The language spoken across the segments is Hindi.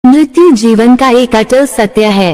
मृत्यु जीवन का एक अटल सत्य है।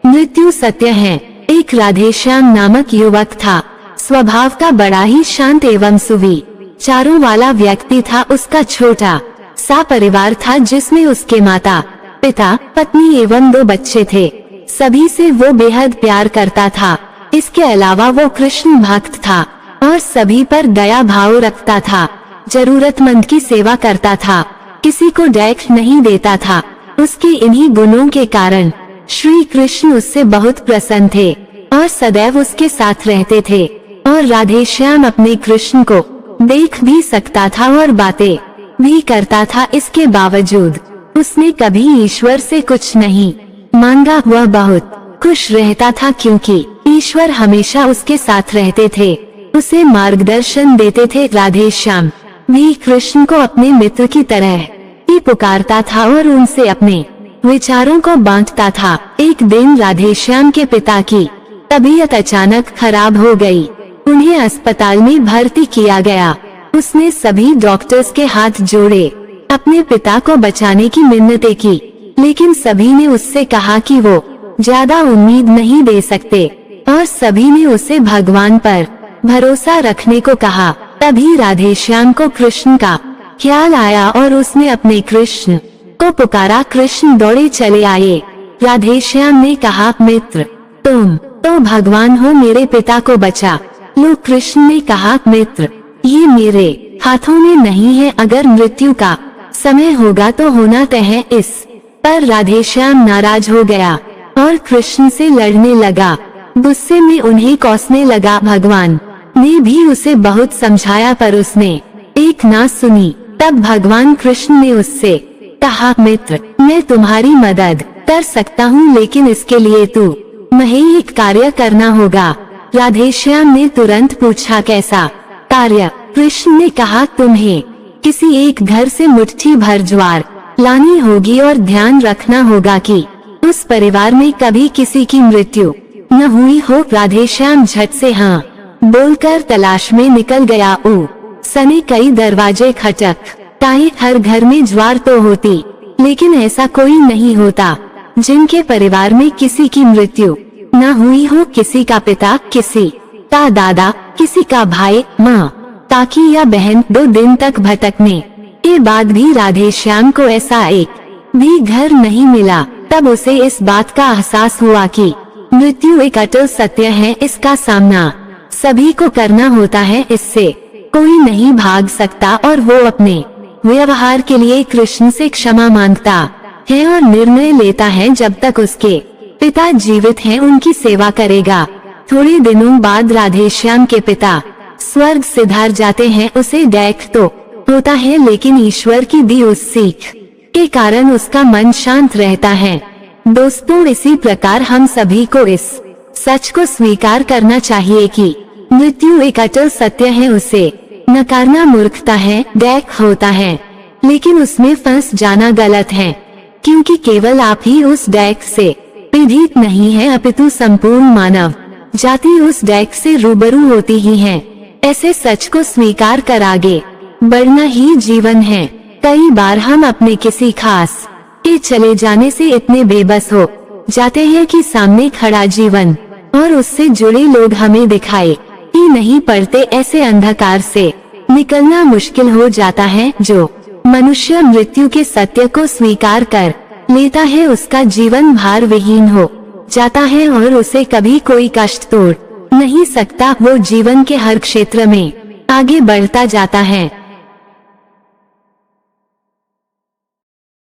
मृत्यु सत्य है। एक राधेश्याम नामक युवक था। स्वभाव का बड़ा ही शांत एवं सुविचारों वाला व्यक्ति था। उसका छोटा सा परिवार था जिसमें उसके माता पिता, पत्नी एवं 2 बच्चे थे। सभी से वो बेहद प्यार करता था। इसके अलावा वो कृष्ण भक्त था और सभी पर दया भाव रखता था। जरूरतमंद की सेवा करता था, किसी को डांट नहीं देता था। उसके इन्हीं गुणों के कारण श्री कृष्ण उससे बहुत प्रसन्न थे और सदैव उसके साथ रहते थे। और राधेश्याम अपने कृष्ण को देख भी सकता था और बातें भी करता था। इसके बावजूद उसने कभी ईश्वर से कुछ नहीं मांगा। वह बहुत खुश रहता था क्योंकि ईश्वर हमेशा उसके साथ रहते थे, उसे मार्गदर्शन देते थे। राधेश्याम भी कृष्ण को अपने मित्र की तरह ही पुकारता था और उनसे अपने विचारों को बांटता था। एक दिन राधेश्याम के पिता की तबीयत अचानक खराब हो गई। उन्हें अस्पताल में भर्ती किया गया। उसने सभी डॉक्टर्स के हाथ जोड़े, अपने पिता को बचाने की मिन्नतें की, लेकिन सभी ने उससे कहा कि वो ज्यादा उम्मीद नहीं दे सकते और सभी ने उसे भगवान पर भरोसा रखने को कहा। तभी राधेश्याम को कृष्ण का ख्याल आया और उसने अपने कृष्ण को पुकारा। कृष्ण दौड़े चले आए। राधेश्याम ने कहा, मित्र तुम तो भगवान हो, मेरे पिता को बचा लो। कृष्ण ने कहा, मित्र ये मेरे हाथों में नहीं है, अगर मृत्यु का समय होगा तो होना तय है। इस पर राधेश्याम नाराज हो गया और कृष्ण से लड़ने लगा। गुस्से में उन्हें कोसने लगा। भगवान ने भी उसे बहुत समझाया पर उसने एक ना सुनी। तब भगवान कृष्ण ने उससे कहा, मित्र मैं तुम्हारी मदद कर सकता हूँ, लेकिन इसके लिए तुम्हें एक कार्य करना होगा। राधेश्याम ने तुरंत पूछा, कैसा कार्य? कृष्ण ने कहा, तुम्हें किसी एक घर से मुट्ठी भर ज्वार लानी होगी और ध्यान रखना होगा कि उस परिवार में कभी किसी की मृत्यु न हुई हो। राधेश्याम झट से हाँ बोलकर तलाश में निकल गया। सने कई दरवाजे खटखटाए। हर घर में ज्वार तो होती, लेकिन ऐसा कोई नहीं होता जिनके परिवार में किसी की मृत्यु न हुई हो। किसी का पिता, किसी का दादा, किसी का भाई, माँ, काकी या बहन 2 दिन तक भटकने के बाद भी राधेश्याम को ऐसा एक भी घर नहीं मिला। तब उसे इस बात का एहसास हुआ कि मृत्यु एक अटल सत्य है। इसका सामना सभी को करना होता है, इससे कोई नहीं भाग सकता। और वो अपने व्यवहार के लिए कृष्ण से क्षमा मांगता है और निर्णय लेता है जब तक उसके पिता जीवित हैं उनकी सेवा करेगा। थोड़े दिनों बाद राधेश्याम के पिता स्वर्ग सिधार जाते हैं। उसे दुख तो होता है, लेकिन ईश्वर की दी उस सीख के कारण उसका मन शांत रहता है। दोस्तों, इसी प्रकार हम सभी को इस सच को स्वीकार करना चाहिए कि मृत्यु एक अटल सत्य है। उसे नकारना मूर्खता है। दुख होता है, लेकिन उसमें फंस जाना गलत है, क्योंकि केवल आप ही उस दुख से पीड़ित नहीं है, अपितु संपूर्ण मानव जाति उस दुख से रूबरू होती ही है। ऐसे सच को स्वीकार कर आगे बढ़ना ही जीवन है। कई बार हम अपने किसी खास के चले जाने से इतने बेबस हो जाते हैं कि सामने खड़ा जीवन और उससे जुड़े लोग हमें दिखाई ही नहीं पड़ते। ऐसे अंधकार से निकलना मुश्किल हो जाता है। जो मनुष्य मृत्यु के सत्य को स्वीकार कर लेता है, उसका जीवन भार विहीन हो जाता है और उसे कभी कोई कष्ट तोड़ नहीं सकता। वो जीवन के हर क्षेत्र में आगे बढ़ता जाता है।